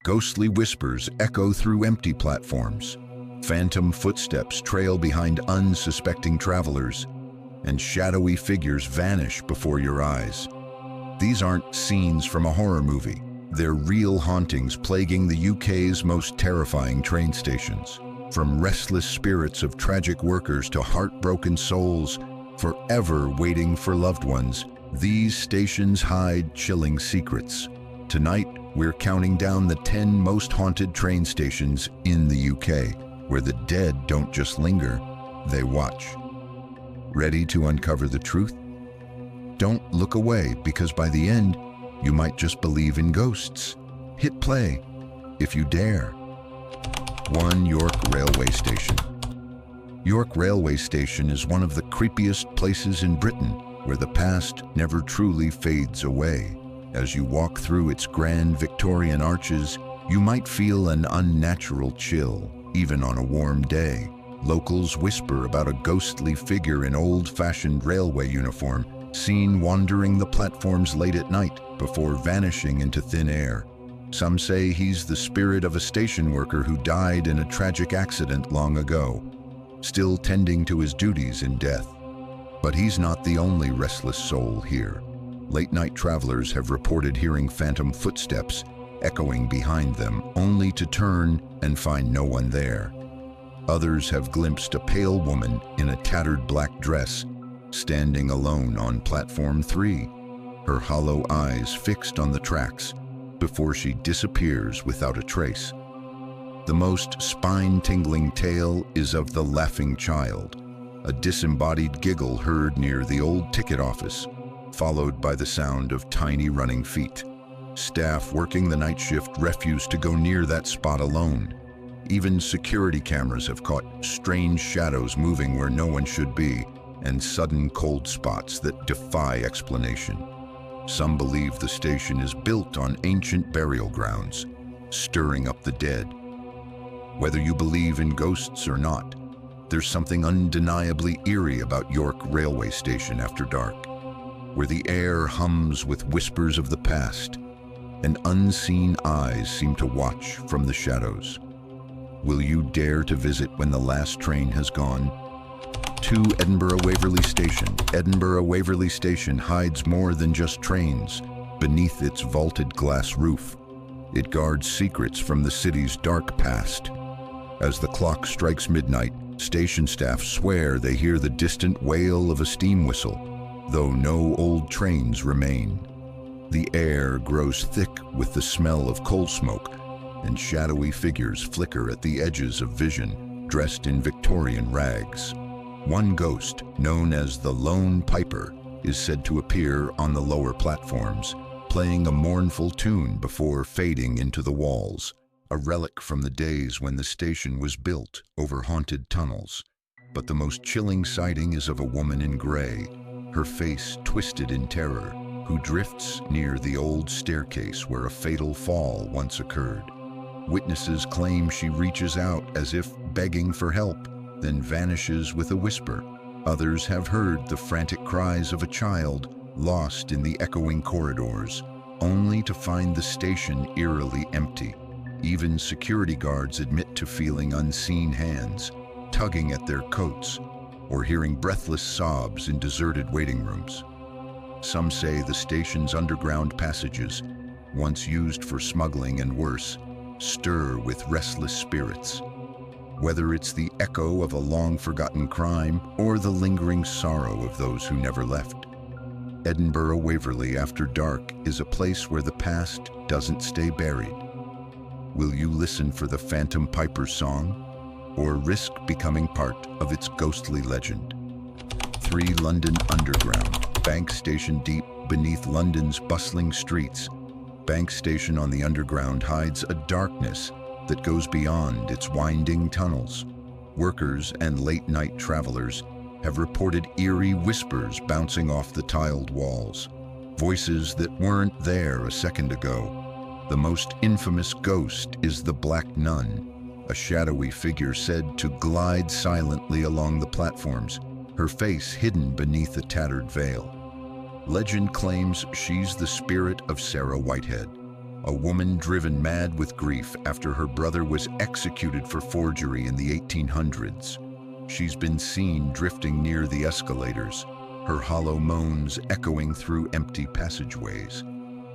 Ghostly whispers echo through empty platforms. Phantom footsteps trail behind unsuspecting travelers, and shadowy figures vanish before your eyes. These aren't scenes from a horror movie. They're real hauntings plaguing the UK's most terrifying train stations. From restless spirits of tragic workers to heartbroken souls forever waiting for loved ones, these stations hide chilling secrets. Tonight, we're counting down the 10 most haunted train stations in the UK, where the dead don't just linger, they watch. Ready to uncover the truth? Don't look away, because by the end, you might just believe in ghosts. Hit play, if you dare. 1 York Railway Station. York Railway Station is one of the creepiest places in Britain, where the past never truly fades away. As you walk through its grand Victorian arches, you might feel an unnatural chill, even on a warm day. Locals whisper about a ghostly figure in old-fashioned railway uniform, seen wandering the platforms late at night before vanishing into thin air. Some say he's the spirit of a station worker who died in a tragic accident long ago, still tending to his duties in death. But he's not the only restless soul here. Late-night travelers have reported hearing phantom footsteps echoing behind them, only to turn and find no one there. Others have glimpsed a pale woman in a tattered black dress, standing alone on platform 3, her hollow eyes fixed on the tracks before she disappears without a trace. The most spine-tingling tale is of the laughing child, a disembodied giggle heard near the old ticket office, followed by the sound of tiny running feet. Staff working the night shift refuse to go near that spot alone. Even security cameras have caught strange shadows moving where no one should be, and sudden cold spots that defy explanation. Some believe the station is built on ancient burial grounds, stirring up the dead. Whether you believe in ghosts or not, there's something undeniably eerie about York Railway Station after dark, where the air hums with whispers of the past, and unseen eyes seem to watch from the shadows. Will you dare to visit when the last train has gone? 2 Edinburgh Waverly Station. Edinburgh Waverly Station hides more than just trains beneath its vaulted glass roof. It guards secrets from the city's dark past. As the clock strikes midnight, station staff swear they hear the distant wail of a steam whistle, though no old trains remain. The air grows thick with the smell of coal smoke, and shadowy figures flicker at the edges of vision, dressed in Victorian rags. One ghost, known as the Lone Piper, is said to appear on the lower platforms, playing a mournful tune before fading into the walls, a relic from the days when the station was built over haunted tunnels. But the most chilling sighting is of a woman in gray, her face twisted in terror, who drifts near the old staircase where a fatal fall once occurred. Witnesses claim she reaches out as if begging for help, then vanishes with a whisper. Others have heard the frantic cries of a child lost in the echoing corridors, only to find the station eerily empty. Even security guards admit to feeling unseen hands tugging at their coats, or hearing breathless sobs in deserted waiting rooms. Some say the station's underground passages, once used for smuggling and worse, stir with restless spirits. Whether it's the echo of a long-forgotten crime or the lingering sorrow of those who never left. Edinburgh Waverly after dark is a place where the past doesn't stay buried. Will you listen for the Phantom Piper's song, or risk becoming part of its ghostly legend? 3 London Underground. Bank Station deep beneath London's bustling streets. Bank Station on the Underground hides a darkness that goes beyond its winding tunnels. Workers and late-night travelers have reported eerie whispers bouncing off the tiled walls, voices that weren't there a second ago. The most infamous ghost is the Black Nun, a shadowy figure said to glide silently along the platforms, her face hidden beneath a tattered veil. Legend claims she's the spirit of Sarah Whitehead, a woman driven mad with grief after her brother was executed for forgery in the 1800s. She's been seen drifting near the escalators, her hollow moans echoing through empty passageways.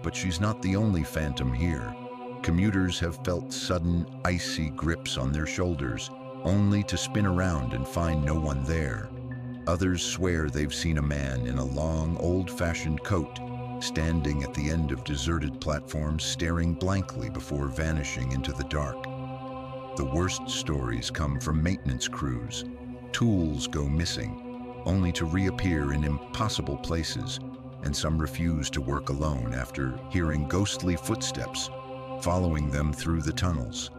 But she's not the only phantom here. Commuters have felt sudden, icy grips on their shoulders, only to spin around and find no one there. Others swear they've seen a man in a long, old-fashioned coat, standing at the end of deserted platforms, staring blankly before vanishing into the dark. The worst stories come from maintenance crews. Tools go missing, only to reappear in impossible places, and some refuse to work alone after hearing ghostly footsteps following them through the tunnels.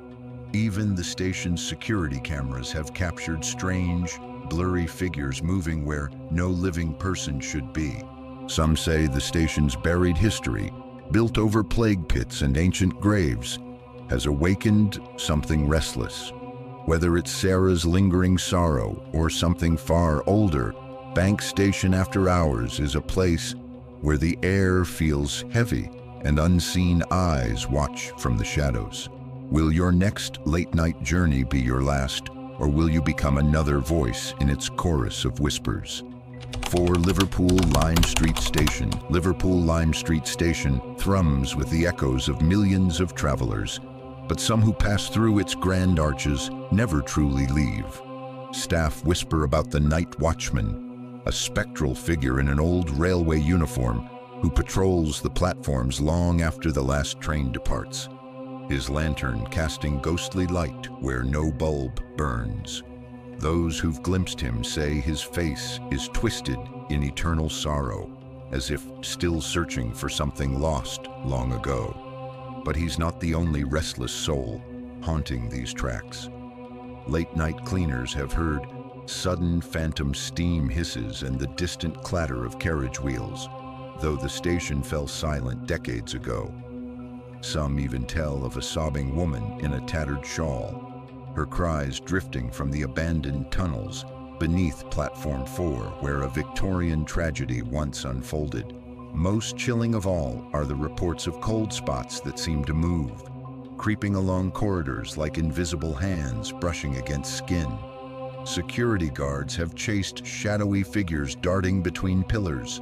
Even the station's security cameras have captured strange, blurry figures moving where no living person should be. Some say the station's buried history, built over plague pits and ancient graves, has awakened something restless. Whether it's Sarah's lingering sorrow or something far older, Bank Station After Hours is a place where the air feels heavy and unseen eyes watch from the shadows. Will your next late-night journey be your last, or will you become another voice in its chorus of whispers? For Liverpool Lime Street Station. Liverpool Lime Street Station thrums with the echoes of millions of travelers, but some who pass through its grand arches never truly leave. Staff whisper about the night watchman, a spectral figure in an old railway uniform who patrols the platforms long after the last train departs, his lantern casting ghostly light where no bulb burns. Those who've glimpsed him say his face is twisted in eternal sorrow, as if still searching for something lost long ago. But he's not the only restless soul haunting these tracks. Late-night cleaners have heard sudden phantom steam hisses and the distant clatter of carriage wheels, though the station fell silent decades ago. Some even tell of a sobbing woman in a tattered shawl, her cries drifting from the abandoned tunnels beneath Platform 4, where a Victorian tragedy once unfolded. Most chilling of all are the reports of cold spots that seem to move, creeping along corridors like invisible hands brushing against skin. Security guards have chased shadowy figures darting between pillars,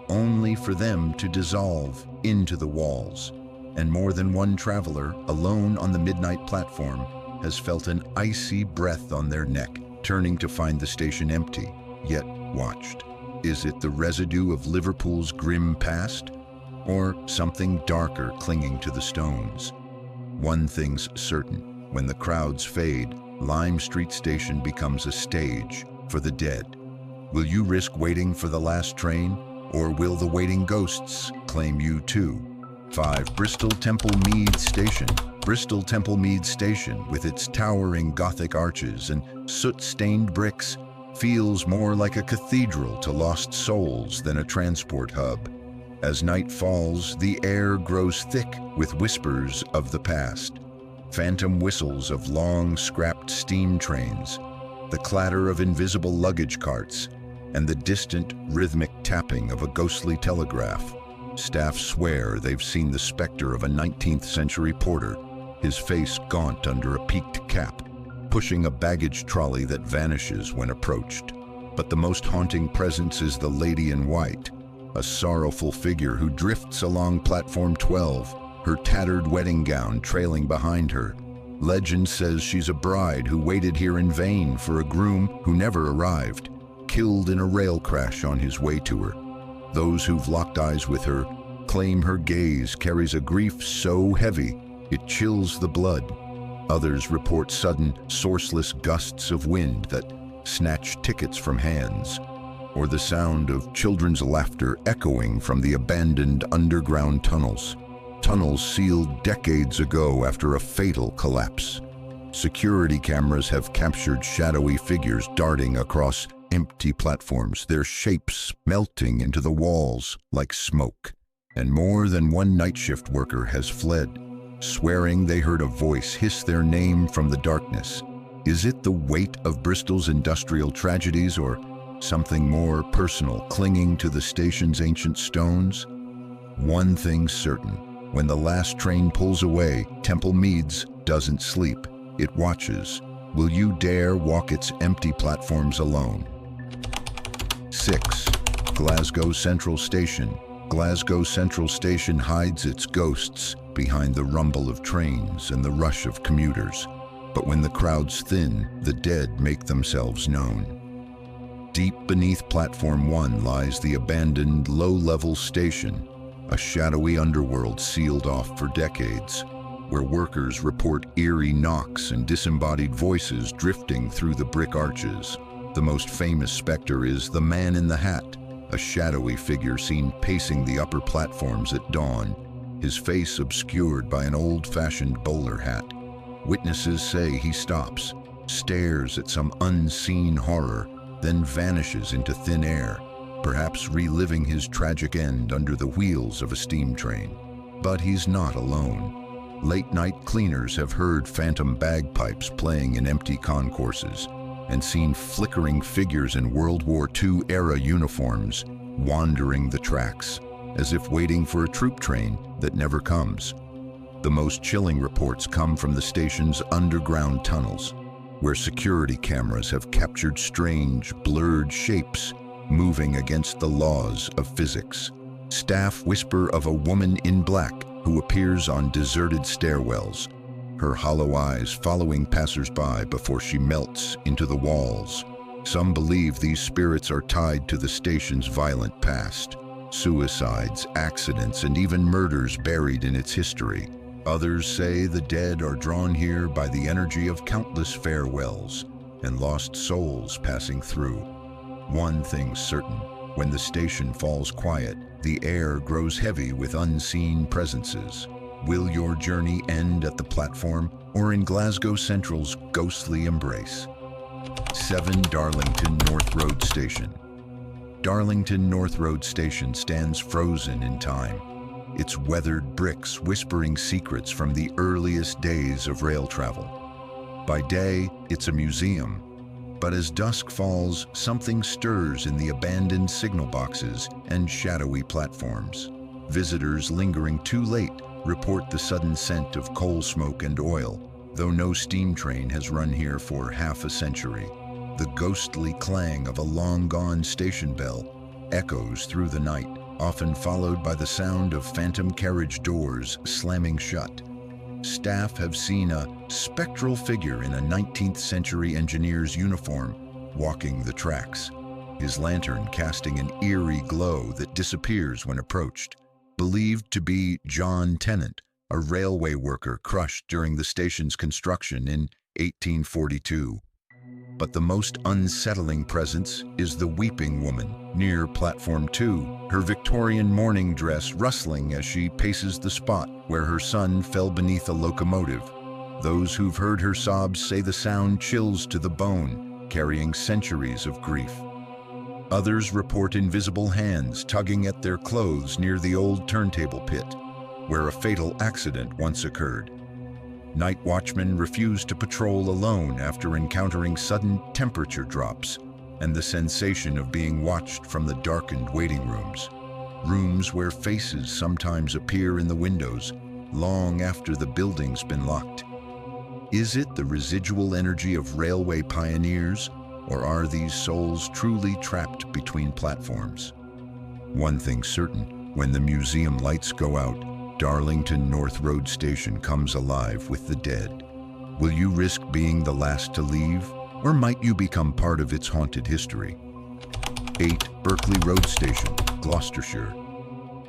only for them to dissolve into the walls. And more than one traveler, alone on the midnight platform, has felt an icy breath on their neck, turning to find the station empty, yet watched. Is it the residue of Liverpool's grim past, or something darker clinging to the stones? One thing's certain: when the crowds fade, Lime Street Station becomes a stage for the dead. Will you risk waiting for the last train, or will the waiting ghosts claim you too? 5. Bristol Temple Mead Station. Bristol Temple Mead Station, with its towering Gothic arches and soot-stained bricks, feels more like a cathedral to lost souls than a transport hub. As night falls, the air grows thick with whispers of the past. Phantom whistles of long, scrapped steam trains, the clatter of invisible luggage carts, and the distant, rhythmic tapping of a ghostly telegraph. Staff swear they've seen the specter of a 19th-century porter, his face gaunt under a peaked cap, pushing a baggage trolley that vanishes when approached. But the most haunting presence is the Lady in White, a sorrowful figure who drifts along Platform 12, her tattered wedding gown trailing behind her. Legend says she's a bride who waited here in vain for a groom who never arrived, killed in a rail crash on his way to her. Those who've locked eyes with her claim her gaze carries a grief so heavy it chills the blood. Others report sudden, sourceless gusts of wind that snatch tickets from hands, or the sound of children's laughter echoing from the abandoned underground tunnels. Tunnels sealed decades ago after a fatal collapse. Security cameras have captured shadowy figures darting across empty platforms, their shapes melting into the walls like smoke. And more than one night shift worker has fled, swearing they heard a voice hiss their name from the darkness. Is it the weight of Bristol's industrial tragedies, or something more personal clinging to the station's ancient stones? One thing's certain: When the last train pulls away, Temple Meads doesn't sleep. It watches. Will you dare walk its empty platforms alone? 6. Glasgow Central Station. Glasgow Central Station hides its ghosts behind the rumble of trains and the rush of commuters. But when the crowds thin, the dead make themselves known. Deep beneath Platform 1 lies the abandoned, low-level station, a shadowy underworld sealed off for decades, where workers report eerie knocks and disembodied voices drifting through the brick arches. The most famous specter is the Man in the Hat, a shadowy figure seen pacing the upper platforms at dawn, his face obscured by an old-fashioned bowler hat. Witnesses say he stops, stares at some unseen horror, then vanishes into thin air, perhaps reliving his tragic end under the wheels of a steam train. But he's not alone. Late-night cleaners have heard phantom bagpipes playing in empty concourses and seen flickering figures in World War II-era uniforms wandering the tracks, as if waiting for a troop train that never comes. The most chilling reports come from the station's underground tunnels, where security cameras have captured strange, blurred shapes moving against the laws of physics. Staff whisper of a woman in black who appears on deserted stairwells, her hollow eyes following passers-by before she melts into the walls. Some believe these spirits are tied to the station's violent past, suicides, accidents, and even murders buried in its history. Others say the dead are drawn here by the energy of countless farewells and lost souls passing through. One thing's certain: when the station falls quiet, the air grows heavy with unseen presences. Will your journey end at the platform or in Glasgow Central's ghostly embrace? 7. Darlington North Road Station. Darlington North Road Station stands frozen in time, its weathered bricks whispering secrets from the earliest days of rail travel. By day, it's a museum, but as dusk falls, something stirs in the abandoned signal boxes and shadowy platforms. Visitors lingering too late report the sudden scent of coal smoke and oil, though no steam train has run here for half a century. The ghostly clang of a long-gone station bell echoes through the night, often followed by the sound of phantom carriage doors slamming shut. Staff have seen a spectral figure in a 19th century engineer's uniform walking the tracks, his lantern casting an eerie glow that disappears when approached. Believed to be John Tennant, a railway worker crushed during the station's construction in 1842. But the most unsettling presence is the weeping woman near Platform 2, her Victorian mourning dress rustling as she paces the spot where her son fell beneath a locomotive. Those who've heard her sobs say the sound chills to the bone, carrying centuries of grief. Others report invisible hands tugging at their clothes near the old turntable pit, where a fatal accident once occurred. Night watchmen refuse to patrol alone after encountering sudden temperature drops and the sensation of being watched from the darkened waiting rooms. Rooms where faces sometimes appear in the windows long after the building's been locked. Is it the residual energy of railway pioneers, or are these souls truly trapped between platforms? One thing's certain: when the museum lights go out, Darlington North Road Station comes alive with the dead. Will you risk being the last to leave, or might you become part of its haunted history? 8. Berkeley Road Station, Gloucestershire.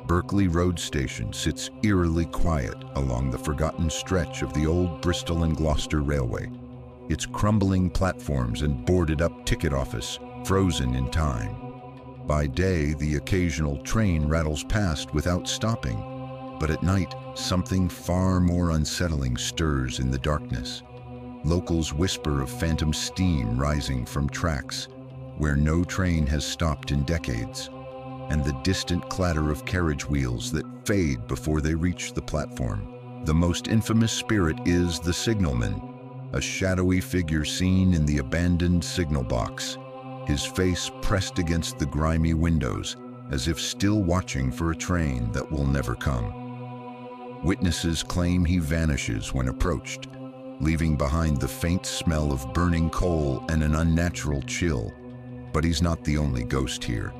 Berkeley Road Station sits eerily quiet along the forgotten stretch of the old Bristol and Gloucester Railway, its crumbling platforms and boarded-up ticket office frozen in time. By day, the occasional train rattles past without stopping, but at night, something far more unsettling stirs in the darkness. Locals whisper of phantom steam rising from tracks where no train has stopped in decades, and the distant clatter of carriage wheels that fade before they reach the platform. The most infamous spirit is the signalman, a shadowy figure seen in the abandoned signal box, his face pressed against the grimy windows, as if still watching for a train that will never come. Witnesses claim he vanishes when approached, leaving behind the faint smell of burning coal and an unnatural chill. But he's not the only ghost here.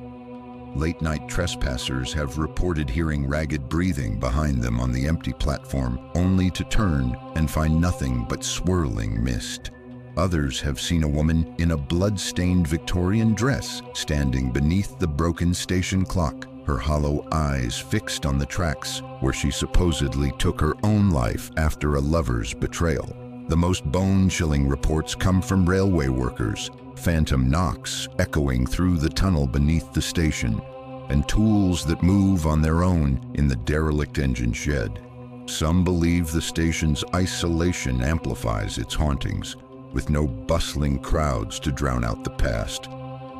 Late-night trespassers have reported hearing ragged breathing behind them on the empty platform, only to turn and find nothing but swirling mist. Others have seen a woman in a blood-stained Victorian dress standing beneath the broken station clock, her hollow eyes fixed on the tracks where she supposedly took her own life after a lover's betrayal. The most bone-chilling reports come from railway workers, phantom knocks echoing through the tunnel beneath the station, and tools that move on their own in the derelict engine shed. Some believe the station's isolation amplifies its hauntings, with no bustling crowds to drown out the past.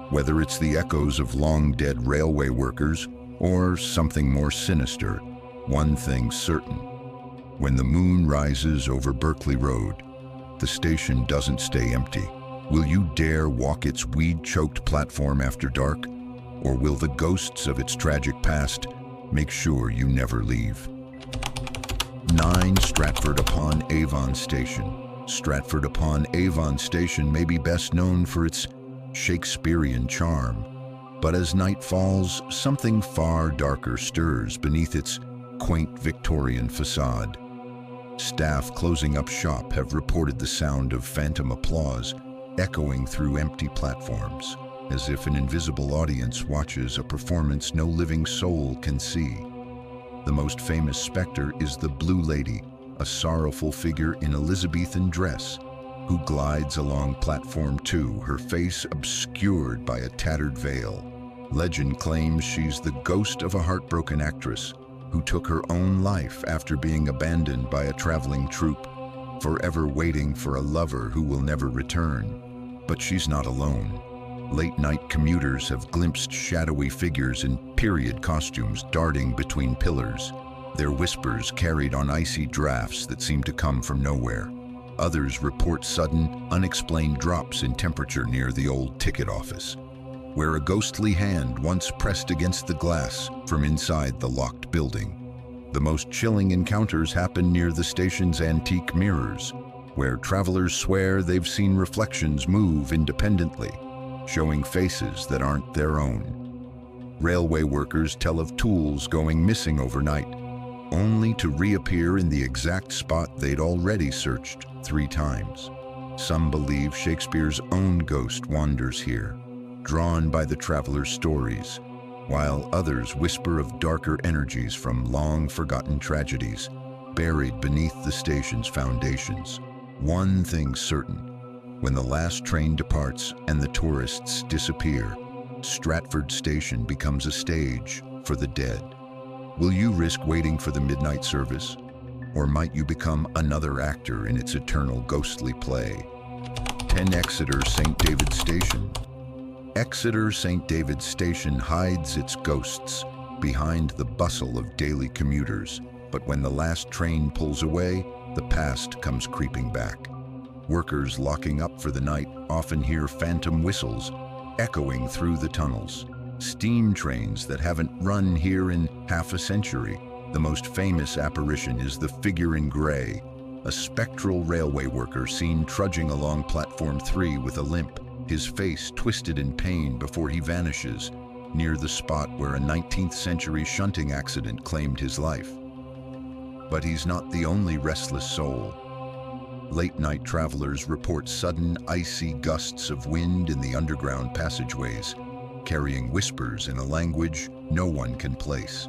Whether it's the echoes of long-dead railway workers or something more sinister, one thing's certain. When the moon rises over Berkeley Road, the station doesn't stay empty. Will you dare walk its weed-choked platform after dark? Or will the ghosts of its tragic past make sure you never leave? 9. Stratford upon Avon Station. Stratford upon Avon Station may be best known for its Shakespearean charm, but as night falls, something far darker stirs beneath its quaint Victorian facade. Staff closing up shop have reported the sound of phantom applause echoing through empty platforms, as if an invisible audience watches a performance no living soul can see. The most famous specter is the Blue Lady, a sorrowful figure in Elizabethan dress, who glides along platform 2, her face obscured by a tattered veil. Legend claims she's the ghost of a heartbroken actress who took her own life after being abandoned by a traveling troupe, forever waiting for a lover who will never return. But she's not alone. Late-night commuters have glimpsed shadowy figures in period costumes darting between pillars, their whispers carried on icy drafts that seem to come from nowhere. Others report sudden, unexplained drops in temperature near the old ticket office, where a ghostly hand once pressed against the glass from inside the locked building. The most chilling encounters happen near the station's antique mirrors, where travelers swear they've seen reflections move independently, showing faces that aren't their own. Railway workers tell of tools going missing overnight, only to reappear in the exact spot they'd already searched 3 times. Some believe Shakespeare's own ghost wanders here, drawn by the traveler's stories, while others whisper of darker energies from long-forgotten tragedies buried beneath the station's foundations. One thing's certain: when the last train departs and the tourists disappear, Stratford Station becomes a stage for the dead. Will you risk waiting for the midnight service? Or might you become another actor in its eternal ghostly play? 10. Exeter St. David's Station. Exeter St. David's Station hides its ghosts behind the bustle of daily commuters, but when the last train pulls away, the past comes creeping back. Workers locking up for the night often hear phantom whistles echoing through the tunnels. Steam trains that haven't run here in half a century. The most famous apparition is the figure in gray, a spectral railway worker seen trudging along platform 3 with a limp, his face twisted in pain before he vanishes near the spot where a 19th century shunting accident claimed his life. But he's not the only restless soul. Late-night travelers report sudden icy gusts of wind in the underground passageways, carrying whispers in a language no one can place.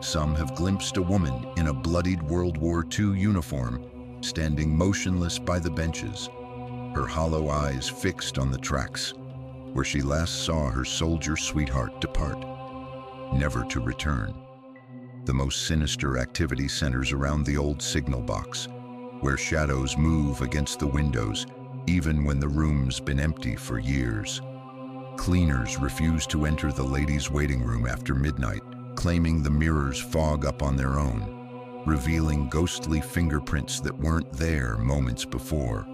Some have glimpsed a woman in a bloodied World War II uniform, standing motionless by the benches, her hollow eyes fixed on the tracks, where she last saw her soldier sweetheart depart, never to return. The most sinister activity centers around the old signal box, where shadows move against the windows, even when the room's been empty for years. Cleaners refuse to enter the ladies' waiting room after midnight, claiming the mirrors fog up on their own, revealing ghostly fingerprints that weren't there moments before.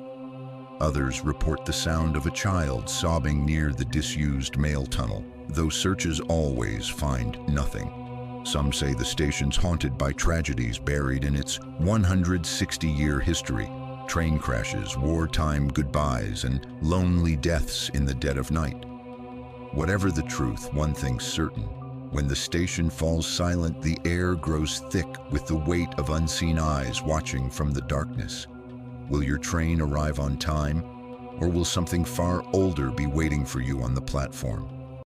Others report the sound of a child sobbing near the disused mail tunnel, though searches always find nothing. Some say the station's haunted by tragedies buried in its 160-year history. Train crashes, wartime goodbyes, and lonely deaths in the dead of night. Whatever the truth, one thing's certain. When the station falls silent, the air grows thick with the weight of unseen eyes watching from the darkness. Will your train arrive on time, or will something far older be waiting for you on the platform?